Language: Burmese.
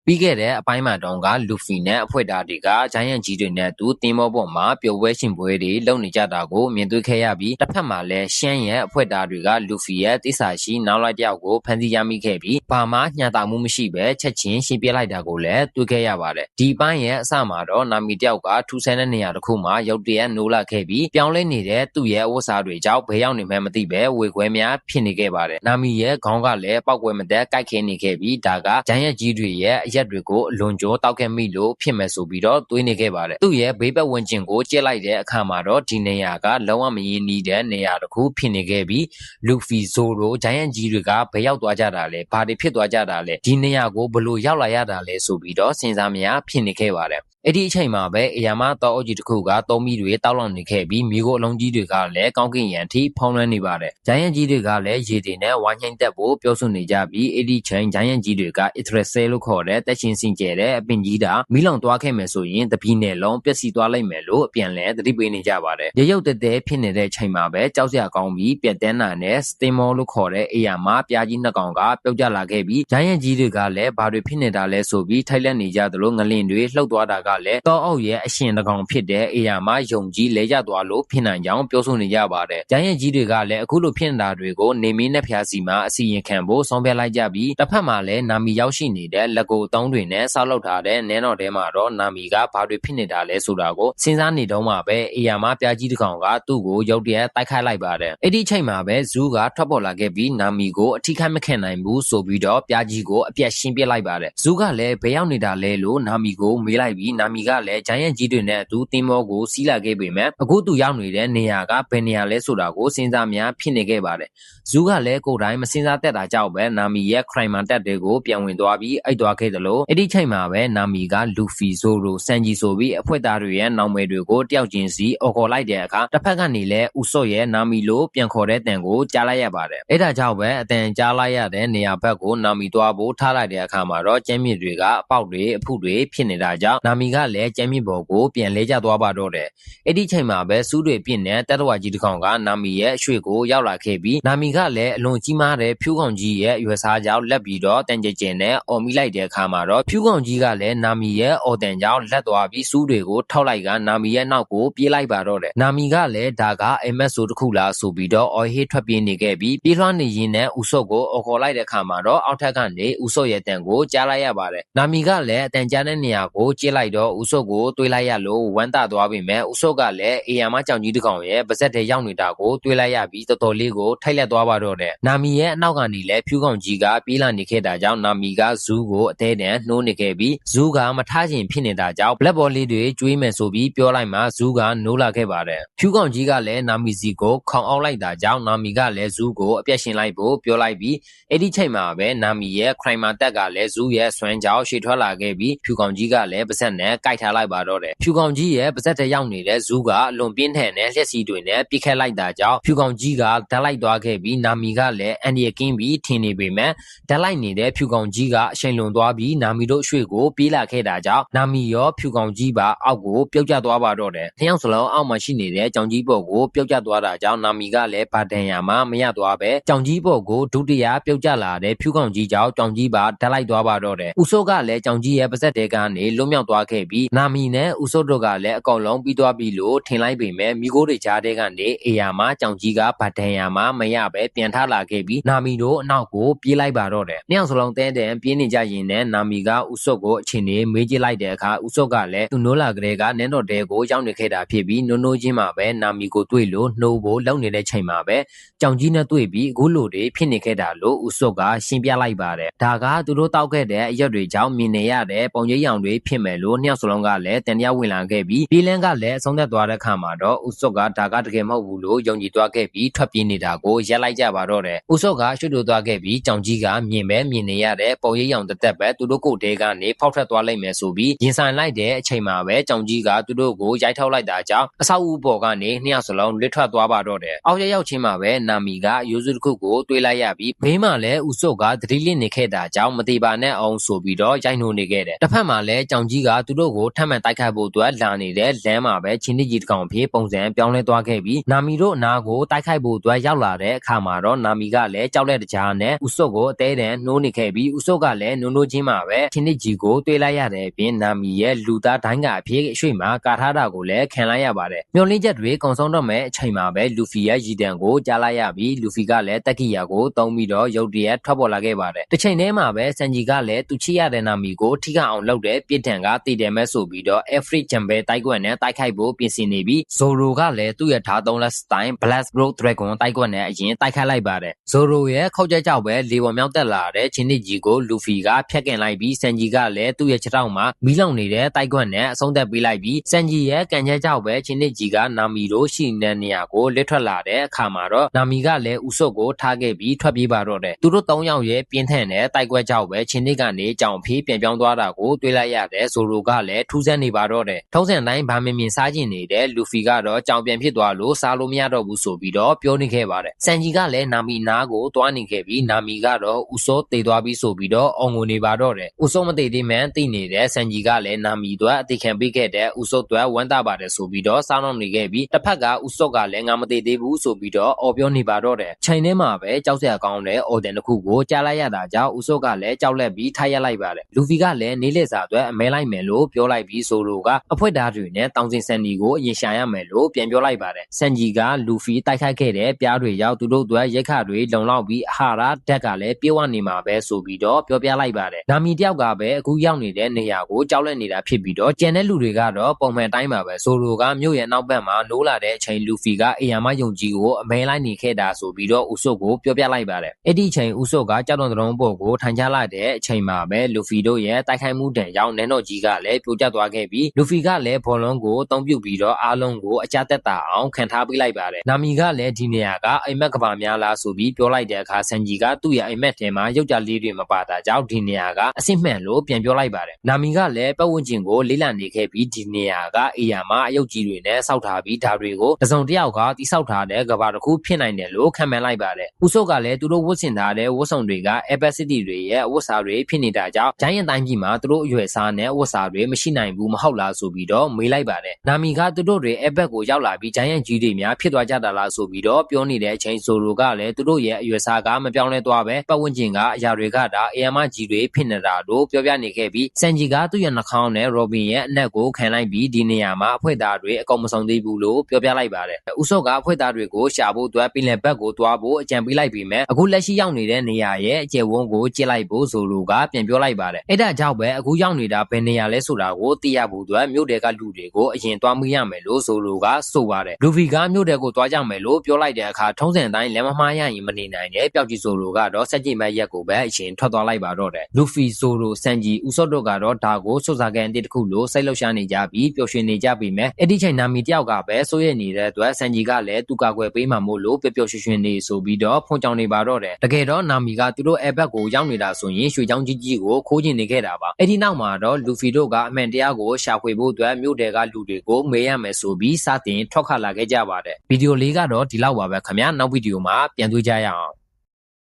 ပြီးခဲ့တဲ့အပိုင်းမှာတုန်းကလူဖီနဲ့အဖွဲ့သားတွေကဂျိုင်းယန်ကြီးတွေနဲ့သူတင်းမောပေါ်မှာပျော်ပွဲရှင်ပွဲတွေလုပ်နေကြတာကိုမြင်တွေ့ခဲ့ရပြီးတစ်ဖက်မှာလည်းရှမ်းရဲ့အဖွဲ့သားတွေကလူဖီရဲ့တိစာရှိနောက်လိုက်တယောက်ကိုဖမ်းဆီးရမိခဲ့ပြီးဘာမှညှတာမှုမရှိပဲချက်ချင်းရှင်းပြလိုက်တာကိုလည်းတွေ့ခဲ့ရပါတယ်ဒီပိုင်းရဲ့အစမှာတော့နာမီတယောက်ကထူးဆန်းတဲ့နေရာတစ်ခုမှာရုတ်တရက်နိုးလာခဲ့ပြီးပြောင်းလဲနေတဲ့သူ့ရဲ့အဝတ်စားတွေကြောင့်ဘယ်ရောက်နေမှန်းမသိပဲဝေခွဲများဖြစ်နေခဲ့ပါတယ်နာမီရဲ့ခေါင်းကလည်းပောက်ကွဲမသက်ကိုက်ခဲနေခဲ့ပြီးဒါကဂျိုင်းယန်ကြီးတွေရဲ့အရက်တွေကိုအလွန်ကျော်တောက်ခဲ့မိလို့ဖြစ်မယ်ဆိုပြီးတော့တွေးနေခဲ့ပါတယ်သူ့ရဲ့ဘေးပတ်ဝန်းကျင်ကိုကြည့်လိုက်တဲ့အခါမှာတော့ဒီနေရာကလုံးဝမရင်းနှီးတဲ့နေရာတစ်ခုဖြစ်နေခဲ့ပြီးလူဖီဇိုရိုဂျိုင်းယန်ကြီးတွေကဘယ်ရောက်သွားကြတာလဲဘာတွေဖြစ်သွားကြတာလဲဒီနေရာကိုဘလို့ရောက်လာရတာလဲဆိုပြီးတော့စဉ်းစားမရဖြစ်နေခဲ့ပါတယ်အဲ့ဒီအချိန်မှာပဲအရာမတောအုပ်ကြီးတစ်ခုကသုံးမီတွေတောက်လောင်နေခဲ့ပြီးမိခိုးအလုံးကြီးတွေကလည်းကောင်းကင်ရန်ထိဖုံးလွှမ်းနေပါတယ်ဂျိုင်းယန်ကြီးတွေကလည်းရေတွေနဲ့ဝိုင်းနှိမ့်တက်ဖို့ပြောဆိုနေကြပြီးအဲ့ဒီချိန်ဂျိုင်းယန်ကြီးတွေကအစ်ထရက်ဆဲလို့ခေါ်တဲ့တက်ချင်းစင်ကျဲတဲ့အပင်ကြီးတာမီးလောင်သွားခဲ့မယ်ဆိုရင်တပီးနယ်လုံးပျက်စီးသွားလိမ့်မယ်လို့အပြန်လဲသတိပေးနေကြပါတယ်ရရုပ်တဲဖြစ်နေတဲ့ချိန်မှာပဲကြောက်စရာကောင်းပြီးပြက်တန်းနာနဲ့စတင်မောလို့ခေါ်တဲ့အရာမပြားကြီးနှစ်ကောင်ကပြုတ်ကျလာခဲ့ပြီးဂျိုင်းယန်ကြီးတွေကလည်းဘာတွေဖြစ်နေတာလဲဆိုပြီးထိုက်လက်နေကြသလိုငလင်တွေလှုပ်သွားတာကလည်းတောအုပ်ရဲ့အရှင်တကောင်ဖြစ်တဲ့အရာမယုံကြည်လဲကျသွားလို့ဖြစ်နိုင်ကြောင်းပြောဆိုနေကြပါတယ်ဂျိုင်းယန်ကြီးတွေကလည်းအခုလိုဖြစ်နေတာတွေကိုနေမင်းနဲ့ဖျားစီမှာအစီရင်ခံဖို့ဆုံးဖြတ်လိုက်ကြပြီးတစ်ဖက်မှာလည်းနာမီရောက်ရှိနေတဲ့လက်ကိုတုံးတွေနဲ့ဆောက်လုပ်ထားတဲ့နန်းတော်ထဲမှာတော့နာမီကဘာတွေဖြစ်နေတာလဲဆိုတာကိုစဉ်းစားနေတော့မှပဲအရာမပြားကြီးတစ်ကောင်ကသူ့ကိုရုတ်တရက်တိုက်ခိုက်လိုက်ပါတယ်အဲ့ဒီချိန်မှာပဲဇူးကထွက်ပေါ်လာခဲ့ပြီးနာမီကိုအထိခိုက်မခံနိုင်ဘူးဆိုပြီးတော့ပြားကြီးကိုအပြတ်ရှင်းပြလိုက်ပါတယ်ဇူးကလည်းဘယ်ရောက်နေတာလဲလို့နာမီကိုမေးလိုက်ပြီးနာမီကလည်းဂျိုင်းယန်ကြီးတွေနဲ့အတူတင်းမောကိုစီးလာခဲ့ပေမဲ့အခုသူရောက်နေတဲ့နေရာကဘယ်နေရာလဲဆိုတာကိုစဉ်းစားများဖြစ်နေခဲ့ပါတယ်ဇူးကလည်းကိုယ်တိုင်မစဉ်းစားတတ်တာကြောင့်ပဲနာမီရဲ့ခရိုင်မန်တက်တွေကိုပြန်ဝင်သွားပြီးအိတ်သွားခဲ့သလိုအဲ့ဒီချိန်မှာပဲနာမီကလူဖီဇိုရိုစန်ဂျီဆိုပြီးအဖွဲ့သားတွေရဲ့နောင်မယ်တွေကိုတယောက်ချင်းစီအော်ခေါ်လိုက်တဲ့အခါတစ်ဖက်ကနေလည်းဦးစော့ရဲ့နာမီလိုပြန်ခေါ်တဲ့တန်ကိုကြားလိုက်ရပါတယ်အဲ့ဒါကြောင့်ပဲအတန်ကြားလိုက်ရတဲ့နေရာဘက်ကိုနာမီသွားဖို့ထားလိုက်တဲ့အခါမှာတော့ကျမ်းမြင့်တွေကအပေါက်တွေအဖုတွေဖြစ်နေတာကြောင့်နာမီကလည်းကျမ်းမြင့်ပေါ်ကိုပြန်လဲကျသွားပါတော့တယ်အဲ့ဒီချိန်မှာပဲစူးတွေပြင့်တဲ့တက်တော်ဝါကြီးတစ်ကောင်ကနာမီရဲ့အရွှေကိုရောက်လာခဲ့ပြီးနာမီကလည်းအလွန်ကြီးမားတဲ့ဖြူးကောင်ကြီးရဲ့ရွယ်စားကြောင့်လက်ပြီးတော့တန်ကြဲကြဲနဲ့အော်မိလိုက်တဲ့အခါမှာတော့ဖြူးကောင်ကြီးကလည်းနာမီရဲ့အော်တန်ကြောင့်လက်သွားပြီးစူးတွေကိုထောက်လိုက်ကနာမီရဲ့နောက်ကိုပြေးလိုက်ပါတော့တယ်နာမီကလည်းဒါကအိမ်မက်ဆိုတစ်ခုလားဆိုပြီးတော့အော်ဟေးထွက်ပြေးနေခဲ့ပြီးပြေးလွှမ်းနေရင်းနဲ့ဦးစော့ကိုအော်ခေါ်လိုက်တဲ့အခါမှာတော့အောက်ထက်ကနေဦးစော့ရဲ့တန်ကိုကြားလိုက်ရပါတယ်နာမီကလည်းအတန်ကြားတဲ့နေရာကိုကြည့်လိုက်တော့ဦးစော့ကိုတွေးလိုက်ရလို့ဝမ်းသာသွားပြီမဲ့ဦးစော့ကလည်းအေယာမကြောင်ကြီးတစ်ကောင်ရဲ့ပါဇက်ထဲရောက်နေတာကိုတွေးလိုက်ရပြီးတော်တော်လေးကိုထိုက်လက်သွားပါတော့တယ်နာမီရဲ့အနောက်ကနေလည်းဖြူးကောင်ကြီးကပြေးလာနေခဲ့တာကြောင့်နာမီကဇူးကိုအသေးတန်နှိုးနေခဲ့ပြီးဇူးကမထားချင်ဖြစ်နေတာကြောင့်ဘလက်ဘော်လေးတွေကျွေးမယ်ဆိုပြီးပြောလိုက်မှဇူးကနိုးလာခဲ့ပါတယ်ဖြူးကောင်ကြီးကလည်းနာမီစီကိုခေါင်အောင်လိုက်တာကြောင့်နာမီကလည်းဇူးကိုအပြတ်ရှင်လိုက်ဖို့ပြောလိုက်ပြီးအဲ့ဒီချိန်မှာပဲနာမီရဲ့ခရိုင်မာတက်ကလည်းဇူးရဲ့ဆွမ်းကြောင်ရှေ့ထွက်လာခဲ့ပြီးဖြူကောင်ကြီးကလည်းပါဇက်နဲ့ကိုက်ထားလိုက်ပါတော့တယ်ဖြူကောင်ကြီးရဲ့ပါဇက်ထဲရောက်နေတဲ့ဇူးကအလွန်ပြင်းထန်တဲ့လျှက်စီတွေနဲ့ပြစ်ခတ်လိုက်တာကြောင့်ဖြူကောင်ကြီးကဓာတ်လိုက်သွားခဲ့ပြီးနာမီကလည်းအန်ဒီယကင်းပြီးထင်နေပေမဲ့ဓာတ်လိုက်နေတဲ့ဖြူကောင်ကြီးကအရှိန်လွန်သွားပြီးနာမီတို့ရွှေကိုပြေးလာခဲ့တာကြောင့်နာမီရောဖြူကောင်ကြီးပါအောက်ကိုပြုတ်ကျသွားပါတော့တယ်နှစ်ယောက်စလုံးအောက်မှာရှိနေတဲ့ကြောင်ကြီးပေါ်ကိုပြုတ်ကျသွားတာကြောင့်နာမီကလည်းဗာတန်ယာမှာမရသွားပဲကြောင်ကြီးပေါ်ကိုဒုတိယပြုတ်ကျလာတဲ့ဖြူကောင်ကြီးကြောင့်ကြောင်ကြီးပါဓာတ်လိုက်သွားပါတော့တယ်ဦးစိုးကလည်းကြောင်ကြီးရဲ့ပါဇက်တဲကနေလွတ်မြောက်သွားခဲ့ပြီးနာမီနဲ့ဦးစိုးတို့ကလည်းအကောင်လုံးပြီးသွားပြီလို့ထင်လိုက်ပေမဲ့မိကိုတွေကြားတဲ့ကနေအေယာမှာကြောင်ကြီးကဗာတန်ယာမှာမရပဲပြန်ထလာခဲ့ပြီးနာမီတို့အနောက်ကိုပြေးလိုက်ပါတော့တယ်နှစ်ယောက်စလုံးတဲတဲ့ပြေးနေကြရင်နဲ့နာမီကဦးစိုးကိုအချိန်နေမေးကြည့်လိုက်တဲ့အခါဦးစိုးကလည်းသူနိုးလာကလေးကနန်းတော်တဲကိုရောက်နေခဲ့တာဖြစ်ပြီးနိုးချင်းမှာပဲနာမီကိုတွေ့လို့နှိုးဖို့လောက်နေတဲ့ချိန်မှာပဲကြောင်ကြီးနဲ့တွေ့ပြီးအခုလိုတွေဖြစ်နေခဲ့တာလို့ဦးစိုးကရှင်းပြလိုက်ပါတယ်ဒါကသူတို့တောက်ခဲ့တဲ့အရက်တွေကြောင့်မြင်နေရတဲ့ပုံရိပ်ရောင်တွေဖြစ်မယ်လို့နှစ်ယောက်စလုံးကလည်းတန်တရားဝင်လာခဲ့ပြီးပြေးလန်းကလည်းအဆုံးသက်သွားတဲ့ခါမှာတော့ဦးစိုးကဒါကတကယ်မဟုတ်ဘူးလို့ယုံကြည်သွားခဲ့ပြီးထွက်ပြေးနေတာကိုရက်လိုက်ကြပါတော့တယ်ဦးစိုးကရွှေ့လို့သွားခဲ့ပြီးကြောင်ကြီးကမြင်နေရတဲ့ပုံရိပ်ရောင်တက်ပဲသူတို့ကိုယ်တဲကနေဖောက်ထွက်သွားလိုက်မယ်ဆိုပြီးရင်ဆိုင်လိုက်တဲ့အချိန်မှာပဲကြောင်ကြီးကသူတို့ကိုရိုက်ထောက်လိုက်တာကြောင့်အဆောက်အဦပေါ်ကနေနှစ်ယောက်စလုံးလစ်ထွက်သွားပါတော့တယ်အောက်ရောက်ချင်းမှာပဲနာမီကရိုးစုတစ်ခုကိုတွေးလိုက်ရပြီးဘေးမှာလည်းဦးစိုးကသတိလစ်နေခဲ့တာကြောင့်မသေးပါနဲ့အောင်ဆိုပြီးတော့ရိုက်နှိုးနေခဲ့တယ်တစ်ဖက်မှာလည်းကြောင်ကြီးကသူ တို့ကိုထပ်မံတိုက်ခိုက်ဖို့အတွက်လာနေတဲ့လမ်းမှာပဲချင်းတစ်ကြီးတစ်ကောင်ဖြစ်ပုံစံပြောင်းလဲသွားခဲ့ပြီးနာမီတို့အနာကိုတိုက်ခိုက်ဖို့အတွက်ရောက်လာတဲ့အခါမှာတော့နာမီကလည်းကြောက်လက်တကြားနဲ့ဦးစော့ကိုအသေးတန်နှိုးနေခဲ့ပြီးဦးစော့ကလည်းနိုးချင်းမှာပဲချင်းတစ်ကြီးကိုတွေးလိုက်ရတဲ့အပြင်နာမီရဲ့လူသားတိုင်းကအဖြစ်အရွှေ့မှာကာထားတာကိုလည်းခံလိုက်ရပါတယ်မျောလင်းချက်တွေကုံဆုံးတော့မဲ့အချိန်မှာပဲလူဖီရဲ့ရည်တံကိုကြားလိုက်ရပြီးလူဖီကလည်းတက်ကိယာကိုတုံးပြီးတော့ရုတ်တရက်ထွက်ပေါ်လာခဲ့ပါတယ်တစ်ချိန်တည်းမှာပဲစန်ဂျီကလည်းသူချစ်ရတဲ့နာမီကိုထိခအောင်လုပ်တဲ့ပြစ်ဒဏ်ကတည်တယ်မဲ့ဆိုပြီးတော့ Every Jumbe တိုက်ကွက်နဲ့တိုက်ခိုက်ဖို့ပြင်ဆင်နေပြီး Zoro ကလည်းသူ့ရဲ့ဓာတ်သုံးလက်စတိုင် Black Road Dragon တိုက်ကွက်နဲ့အရင်တိုက်ခိုက်လိုက်ပါတယ် Zoro ရဲ့ခောက်ချက်ကြောင့်ပဲလေပေါ်မြောက်တက်လာတဲ့ချင်းတစ်ကြီးကိုလူဖီကဖျက်ကင်လိုက်ပြီးစန်ဂျီကလည်းသူ့ရဲ့ခြေထောက်မှာမီးလောင်နေတဲ့တိုက်ကွက်နဲ့အဆုံးသတ်ပေးလိုက်ပြီးစန်ဂျီရဲ့ကန်ချက်ကြောင့်ပဲချင်းတစ်ကြီးကနာမီတို့ရှိနေတဲ့နေရာကိုလစ်ထွက်လာတဲ့အခါမှာတော့နာမီကလည်းဦးစော့ကိုထားခဲ့ပြီးထွက်ပြေးပါတော့တယ်သူတို့၃ယောက်ရဲ့ပြင်းထန်တဲ့တိုက်ကွက်ကြောင့်ပဲချင်းတစ်ကနေကြောင်ဖေးပြန်ပြောင်းသွားတာကိုတွေးလိုက်ရတဲ့ Zoro ကလည်းထူးဆန်းနေပါတော့တယ်ထုံးစံတိုင်းဗာမင်မြင်စားကျင်နေတဲ့လူဖီကတော့ကြောင်ပြန်ဖြစ်သွားလို့စားလို့မရတော့ဘူးဆိုပြီးတော့ပြောနေခဲ့ပါတယ်စန်ဂျီကလည်းနာမီနားကိုတွားနေခဲ့ပြီးနာမီကတော့ဦးစောတေသွားပြီးဆိုပြီးတော့အောင်ငိုနေပါတော့တယ်ဦးစောမတေသေးမှန်းသိနေတဲ့စန်ဂျီကလည်းနာမီတို့အသေးခံပေးခဲ့တဲ့ဦးစောတို့ဝမ်းသာပါတယ်ဆိုပြီးတော့စောင်းအောင်နေခဲ့ပြီးတစ်ဖက်ကဦးစောကလည်းငါမတေသေးဘူးဆိုပြီးတော့အော်ပြောနေပါတော့တယ်ချိန်ထဲမှာပဲကြောက်စရာကောင်းတဲ့အော်ဒန်တစ်ခုကိုကြားလိုက်ရတာကြောင့်ဦးစောကလည်းကြောက်လက်ပြီးထားရလိုက်ပါတယ်လူဖီကလည်းနေလက်စာအတွက်အမဲလိုက်မယ်လို့ပြောလိုက်ပြီးဆိုလိုကအဖွက်ဓာတ်တွေနဲ့တောင်စင်ဆန်နီကိုအရင်ရှာရမယ်လို့ပြန်ပြောလိုက်ပါတယ်စန်ဂျီကလူဖီတိုက်ခိုက်ခဲ့တဲ့ပြားတွေရောက်သူတို့အတွက်ရက်ခတွေလုံလောက်ပြီးအဟာရဓာတ်ကလည်းပြေဝနေမှာပဲဆိုပြီးတော့ပြောပြလိုက်ပါတယ်နာမီတယောက်ကပဲအခုရောက်နေတဲ့နေရာကိုကြောက်လက်နေတာဖြစ်ပြီးတော့ကျန်တဲ့လူတွေကတော့ပုံမှန်တိုင်းပါပဲဆိုလိုကမြို့ရဲ့နောက်ဘက်မှာနိုးလာတဲ့အချိန်လူဖီကအေယာမယုံကြည်ကိုအမဲလိုက်နေခဲ့တာဆိုပြီးတော့ဦးစော့ကိုပြောပြလိုက်ပါတယ်အဲ့ဒီအချိန်ဦးစော့ကကြောက်တုံတုံးပေါ်ကိုထိုင်ချလိုက်တဲ့အချိန်မှာပဲလူဖီတို့ရဲ့တိုက်ခိုက်မှုတန်ကြောင့်နန်းတော်ကြီးကလည်းပြိုကျသွားခဲ့ပြီးလူဖီကလည်းဘောလုံးကိုအသုံးပြုပြီးတော့အားလုံးကိုအကြသက်သာအောင်ခံထားပေးလိုက်ပါတယ်နာမီကလည်းဒီနေရာကအိမ်မက်ကဘာများလားဆိုပြီးပြောလိုက်တဲ့အခါစန်ဂျီကသူ့ရဲ့အိမ်မက်ထဲမှာရုပ်ကြလေးတွေမပါတာကြောင့်ဒီနေရာကအစ်စ်မှန်လို့ပြန်ပြောလိုက်ပါတယ်နာမီကလည်းပတ်ဝန်းကျင်ကိုလေးလံနေခဲ့ပြီးဒီနေရာကအေယာမအယုတ်ကြီးတွေနဲ့စောက်ထားပြီးဒါတွေကိုတစုံတစ်ယောက်ကတိစောက်ထားတဲ့ကဘာတစ်ခုဖြစ်နိုင်တယ်လို့ခံမှန်းလိုက်ပါတယ်ဦးစော့ကလည်းသူတို့ဝတ်ဆင်ထားတဲ့ဝတ်စုံတွေက Opacity တွေရဲ့ဝတ်စားတွေဖြစ်နေတာကြောင့်ဂျိုင်းရန်တိုင်းပြည်မှာသူတို့အရွယ်စားနဲ့ဝတ်စားတွေမရှိနိုင်ဘူးမဟုတ်လားဆိုပြီးတော့မေးလိုက်ပါတယ်နာမီကသူတို့တွေအဘက်ကိုရောက်လာပြီးဂျိုင်းရန်ကြီးတွေများဖြစ်သွားကြတာလားဆိုပြီးတော့ပြောနေတဲ့အချိန်ဆိုလိုကလည်းသူတို့ရဲ့အရွယ်စားကမပြောင်းလဲသွားပဲပတ်ဝန်းကျင်ကအရာတွေကဒါအေယာမကြီးတွေဖြစ်နေတာလို့ပြောပြနေခဲ့ပြီးစန်ဂျီကသူ့ရဲ့နှာခေါင်းနဲ့ရော်ဘင်ရဲ့အနက်ကိုခံလိုက်ပြီးဒီနေရာမှာအဖွက်သားတွေအကုန်မဆုံးသေးဘူးလို့ပြောပြလိုက်ပါတယ်ဦးစော့ကအဖွက်သားတွေကိုရှာဖို့အတွက်ပင်လယ်ဘက်ကိုတွားဖို့အကြံပေးလိုက်ပြီးမှအခုလက်ရှိရောက်နေတဲ့နေရာရဲ့အကျယ်ဝန်းကိုကြည့်လိုက်ဖို့ဆိုလိုကပြန်ပြောလိုက်ပါတယ်အဲ့ဒါကြောင့်ပဲအခုရောက်နေတာဘယ်နေရာလဲဆိုတာကိုသိရဖို့အတွက်မြို့တဲကလူတွေကိုအရင်တွားမိရမယ်လို့ဆိုလိုကဆိုပါတယ်လူဖီကမြို့တဲကိုတွားကြမယ်လို့ပြောလိုက်တဲ့အခါထုံးစံတိုင်းလမ်းမမှားရရင်မနေနိုင်တဲ့ပျောက်ကြီးဆိုလိုကတော့စက်ကြည့်မဲ့ရက်ကိုပဲအရင်ထွက်သွားလိုက်ပါတော့တယ်လူဖီဆိုလိုစန်ဂျီဦးစော့တို့ကတော့ဒါကိုစုစာကန်အတစ်တစ်ခုလို့စိတ်လှုပ်ရှားနေကြပြီးပျော်ရွှင်နေကြပြီမဲ့အဲ့ဒီချိန်နာမီတယောက်ကပဲစိုးရိမ်နေတဲ့အတွက်စန်ဂျီကလည်းသူ့ကာကွယ်ပေးမှာမို့လို့ပျော်ပျော်ရွှင်ရွှင်နေဆိုပြီးတော့ဖုန်ကြောင်နေပါတော့တယ်တကယ်တော့နာမီကသူတို့အဲဘက်ကိုရောက်နေတာဆိုရင်ရွှေချောင်းကြီးကြီးကိုခိုးကျင်နေခဲ့တာပါအဲ့ဒီနောက်မှာတော့လူဖီတို့ကအမှန်တရားကိုရှာဖွေဖို့အတွက်မြို့တဲကလူတွေကိုမေးရမယ်ဆိုပြီးစတင်ထွက်ခါလာခဲ့ကြပါတယ်ဗီဒီယိုလေးကတော့ဒီလောက်ပါပဲခင်ဗျာနောက်ဗီဒီယိုမှာပြန်တွေ့ကြရအောင်